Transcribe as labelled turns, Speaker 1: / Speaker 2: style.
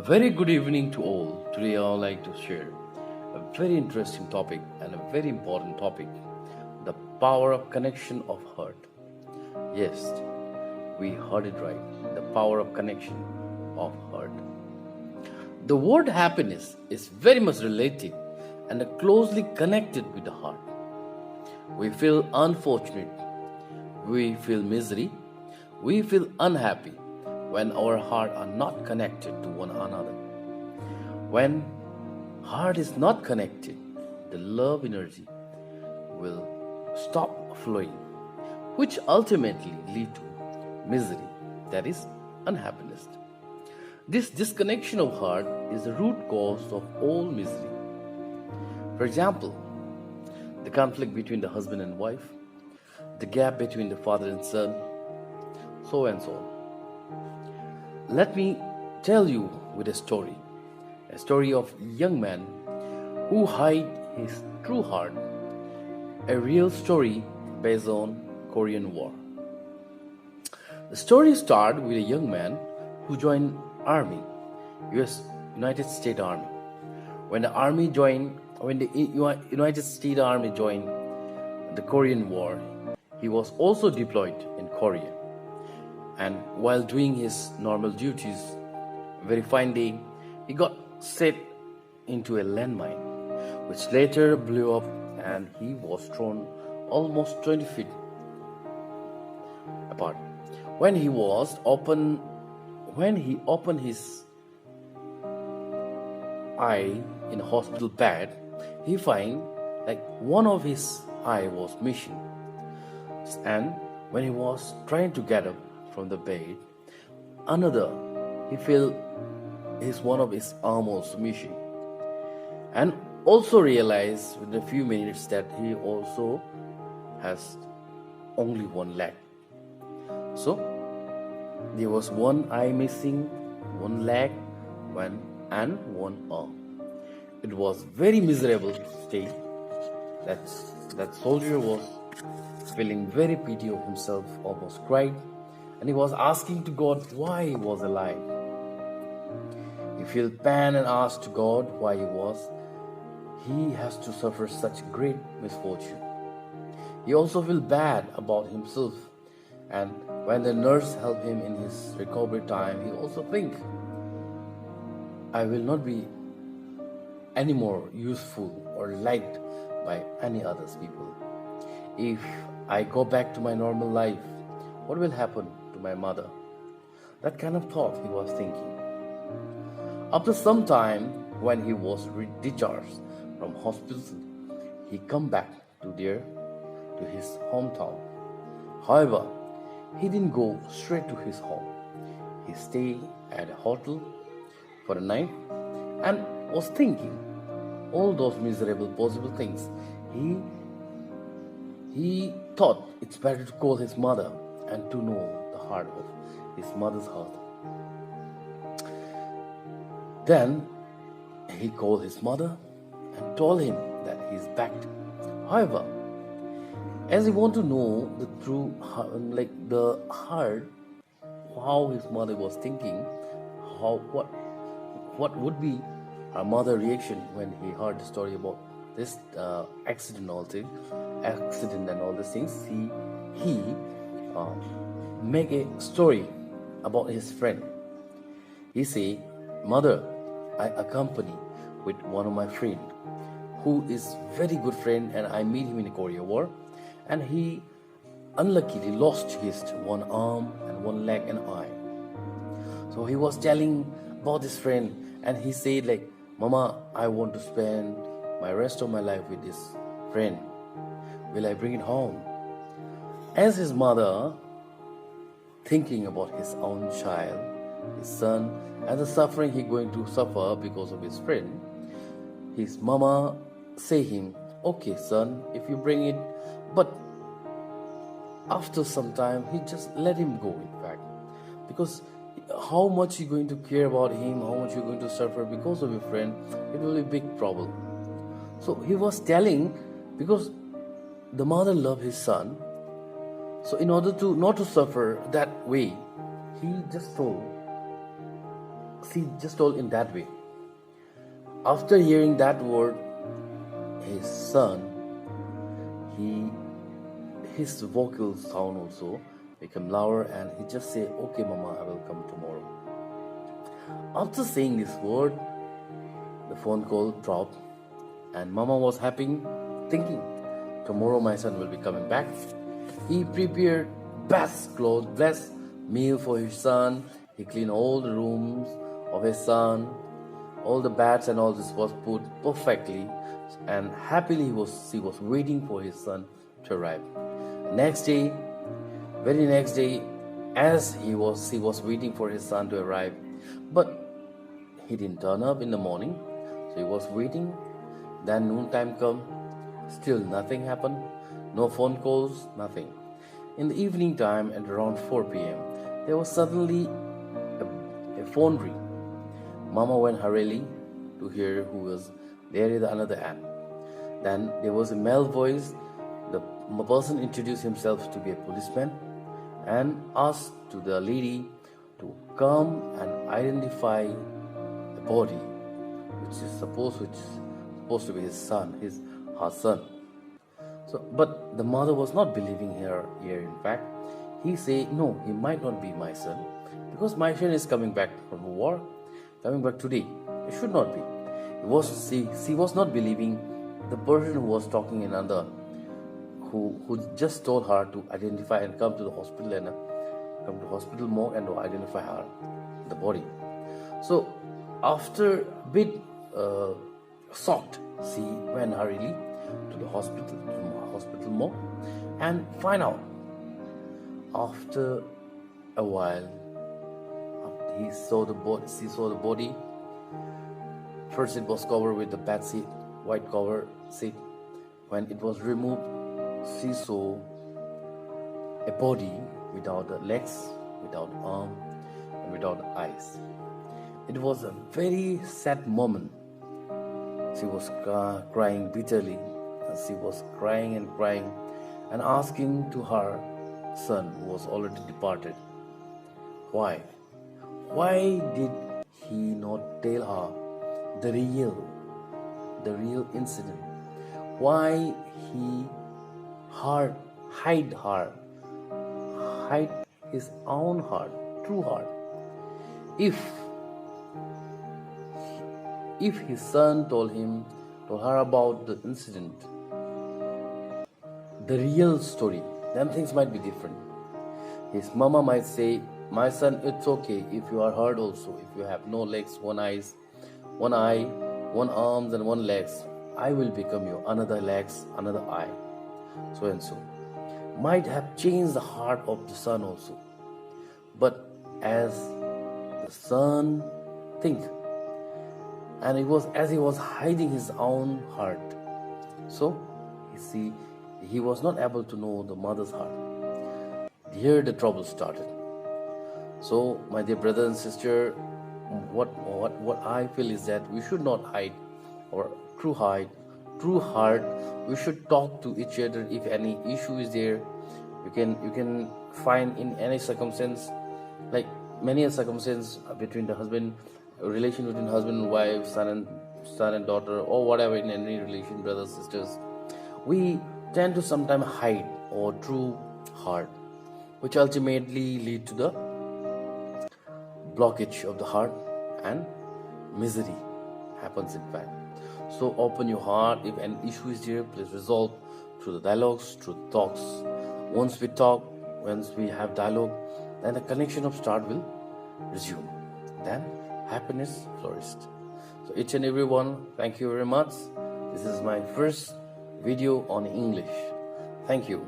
Speaker 1: very good evening to all. Today I would like to share a very interesting topic and a very important topic, the power of connection of heart. Yes, we heard it right. The power of connection of heart. The word happiness is very much related and closely connected with the heart. We feel unfortunate, we feel misery, we feel unhappy when our heart are not connected to one another. When heart is not connected, the love energy will stop flowing, which ultimately lead to misery, that is unhappiness. This disconnection of heart is the root cause of all misery. For example, the conflict between the husband and wife, the gap between the father and son, so and so on. Let me tell you with a story of a young man who hid his true heart, a real story based on Korean War. The story starts with a young man who joined Army, United States Army. When the United States Army joined the Korean War, he was also deployed in Korea. And while doing his normal duties, a very fine day, he got set into a landmine, which later blew up and he was thrown almost 20 feet apart. When he opened his eye in a hospital bed, he find like one of his eye was missing. And when he was trying to get up from the bed, he felt one of his arm was missing, and also realized within a few minutes that he also has only one leg. So there was one eye missing, one leg, and one arm. It was very miserable state. That soldier was feeling very pity of himself, almost cried, and he was asking to God why he was alive. He felt pain and asked to God why he has to suffer such great misfortune. He also felt bad about himself, and when the nurse helped him in his recovery time, he also think, I will not be any more useful or liked by any others people. If I go back to my normal life, what will happen to my mother? That kind of thought he was thinking. After some time, when he was discharged from hospital, he come back to his hometown. However, he didn't go straight to his home. He stayed at a hotel for a night and was thinking all those miserable possible things. He thought it's better to call his mother and to know the heart of his mother's heart. Then he called his mother and told him that he's back. However, as he wanted to know the true the heart, how his mother was thinking, what would be her mother's reaction when he heard the story about this accident and all these things, he make a story about his friend. He say, Mother, I accompany with one of my friend who is very good friend, and I meet him in the Korea War, and he unluckily lost his one arm and one leg and eye. So he was telling about his friend, and he said like, Mama, I want to spend my rest of my life with this friend. Will I bring it home? As his mother, thinking about his own child, his son, and the suffering he going to suffer because of his friend, his mama say him, okay son, if you bring it, but after some time, he just let him go in fact. Because how much you're going to care about him, how much you're going to suffer because of your friend, it will be a big problem. So he was telling, because the mother loved his son, so in order to not to suffer that way, he just told, she just told in that way. After hearing that word, his son, his vocal sound also became louder, and he just said, "Okay, Mama, I will come tomorrow." After saying this word, the phone call dropped, and Mama was happy, thinking, "Tomorrow my son will be coming back." He prepared best clothes, best meal for his son. He cleaned all the rooms of his son. All the beds and all this was put perfectly, and happily she was waiting for his son to arrive. Next day, very next day, as she was waiting for his son to arrive, but he didn't turn up in the morning, so he was waiting. Then noontime come, still nothing happened, no phone calls, nothing. In the evening time, at around 4 p.m., there was suddenly a phone ring. Mama went hurriedly to hear who was there at the another end. Then there was a male voice. The person introduced himself to be a policeman and asked to the lady to come and identify the body, which is supposed to be his son, her son. So, but the mother was not believing her here. In fact, he said, "No, he might not be my son, because my son is coming back from war, coming back today. It should not be." She was not believing the person who was talking another, who just told her to identify and come to the hospital and come to hospital morgue and to identify her, the body. So after a bit shocked, she went hurriedly to the hospital morgue, and find out. After a while, she saw the body. First, it was covered with the bed sheet, white cover sheet. When it was removed, she saw a body without the legs, without arm, and without eyes. It was a very sad moment. She was crying bitterly. She was crying and asking to her son, who was already departed, why? Why did he not tell her the real incident? Why he hide his own heart, true heart? If his son told her about the incident, the real story, then things might be different. His mama might say, "My son, it's okay if you are hurt also, if you have no legs, one eye, one arms and one legs. I will become you another legs, another eye, so and so." Might have changed the heart of the son also. But as the son think, and it was as he was hiding his own heart, so he was not able to know the mother's heart. Here the trouble started. So, my dear brother and sister, what I feel is that we should not hide our true heart. We should talk to each other. If any issue is there, you can find in any circumstance, like many a circumstance between the husband, relation between husband and wife, son and daughter, or whatever, in any relation, brothers, sisters, we tend to sometimes hide our true heart, which ultimately lead to the blockage of the heart, and misery happens in fact. So open your heart. If an issue is there, please resolve through the dialogues, through the talks. Once we talk, once we have dialogue, then the connection of start will resume. Then happiness flourished. So each and every one, thank you very much. This is my first video on English. Thank you.